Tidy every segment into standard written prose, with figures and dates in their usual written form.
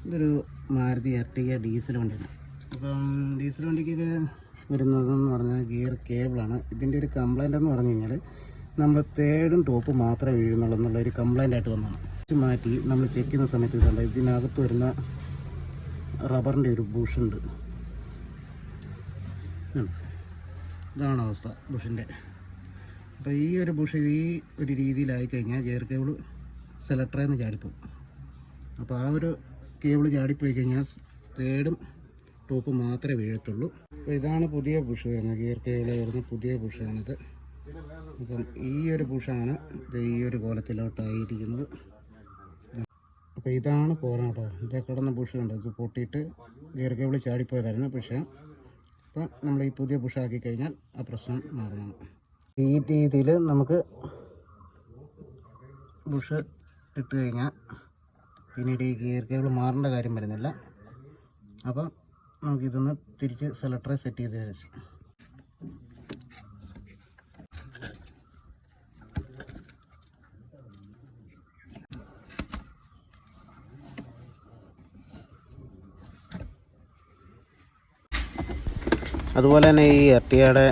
ഇതൊരു Maruti Ertiga diesel വണ്ടിയാണ്. അപ്പം ഡീസൽ വണ്ടിക്കൊക്കെ വരുന്നതെന്ന് പറഞ്ഞാൽ ഗിയർ കേബിളാണ്. ഇതിൻ്റെ ഒരു കംപ്ലൈൻ്റ് എന്ന് പറഞ്ഞു കഴിഞ്ഞാൽ നമ്മൾ തേർഡും ടോപ്പ് മാത്രമേ വീഴുന്നുള്ളൂ എന്നുള്ളൊരു കംപ്ലൈൻ്റായിട്ട് വന്നതാണ്. മാറ്റി നമ്മൾ ചെക്ക് ചെയ്യുന്ന സമയത്ത് ഇതുണ്ട്, ഇതിനകത്ത് വരുന്ന റബ്ബറിൻ്റെ ഒരു ബുഷുണ്ട്. ഇതാണ് അവസ്ഥ ബുഷിൻ്റെ. അപ്പോൾ ഈ ഒരു ബുഷ് ഈ ഒരു രീതിയിലായിക്കഴിഞ്ഞാൽ ഗിയർ കേബിൾ സെലക്ടറിൽ നിന്ന് ചാടിപ്പോവും. അപ്പോൾ ആ ഒരു കേബിൾ ചാടിപ്പോയി കഴിഞ്ഞാൽ തേർഡും ടോപ്പ് മാത്രമേ വീഴത്തുള്ളൂ. അപ്പോൾ ഇതാണ് പുതിയ ബുഷ് വരുന്നത്, ഗിയർ കേബിൾ വരുന്ന പുതിയ ബുഷാണിത്. അപ്പം ഈ ഒരു ബുഷാണ് ഈ ഒരു കോലത്തിലോട്ടായിരിക്കുന്നത്. അപ്പോൾ ഇതാണ് പോരാ കേട്ടോ. ഇത് കിടന്ന ബുഷ് ഉണ്ട്, ഇത് പൊട്ടിയിട്ട് ഗിയർ കേബിൾ ചാടിപ്പോയതായിരുന്നു. പക്ഷേ അപ്പം നമ്മൾ ഈ പുതിയ ബുഷാക്കി കഴിഞ്ഞാൽ ആ പ്രശ്നം മാറുന്നതാണ്. ഈ രീതിയിൽ നമുക്ക് ബുഷ് ഇട്ട് കഴിഞ്ഞാൽ പിന്നീട് ഈ ഗിയർ കേബിൾ മാറേണ്ട കാര്യം വരുന്നില്ല. അപ്പം നമുക്കിതൊന്ന് തിരിച്ച് സെലക്ടറെ സെറ്റ് ചെയ്ത് വെച്ച് അതുപോലെ തന്നെ ഈ എർട്ടിഗയുടെ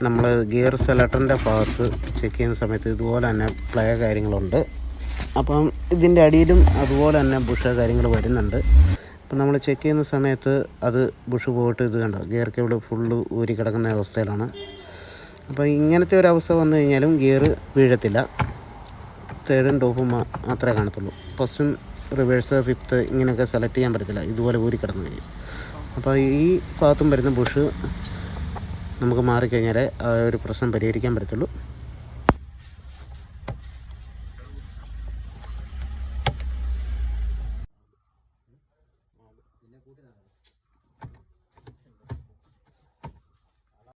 നമ്മൾ ഗിയർ സെലക്ടറിൻ്റെ ഭാഗത്ത് ചെക്ക് ചെയ്യുന്ന സമയത്ത് ഇതുപോലെ തന്നെ പ്ലേ കാര്യങ്ങളുണ്ട്. അപ്പം ഇതിൻ്റെ അടിയിലും അതുപോലെ തന്നെ ബുഷ് കാര്യങ്ങൾ വരുന്നുണ്ട്. അപ്പം നമ്മൾ ചെക്ക് ചെയ്യുന്ന സമയത്ത് അത് ബുഷ് പോയിട്ട് ഇത് കണ്ടോ ഗിയർ കേബിൾ ഫുള്ള് ഊരി കിടക്കുന്ന അവസ്ഥയിലാണ്. അപ്പോൾ ഇങ്ങനത്തെ ഒരു അവസ്ഥ വന്നു കഴിഞ്ഞാലും ഗിയർ വീഴത്തില്ല, തേർഡും ടോപ്പും മാത്രമേ കാണത്തുള്ളൂ. ഫസ്റ്റും റിവേഴ്സ് ഫിഫ്ത്ത് ഇങ്ങനെയൊക്കെ സെലക്ട് ചെയ്യാൻ പറ്റത്തില്ല, ഇതുപോലെ ഊരി കിടന്നു കഴിഞ്ഞു. അപ്പോൾ ഈ ഭാഗത്തും വരുന്ന ബുഷ് നമുക്ക് മാറിക്കഴിഞ്ഞാലേ ആ ഒരു പ്രശ്നം പരിഹരിക്കാൻ പറ്റത്തുള്ളൂ.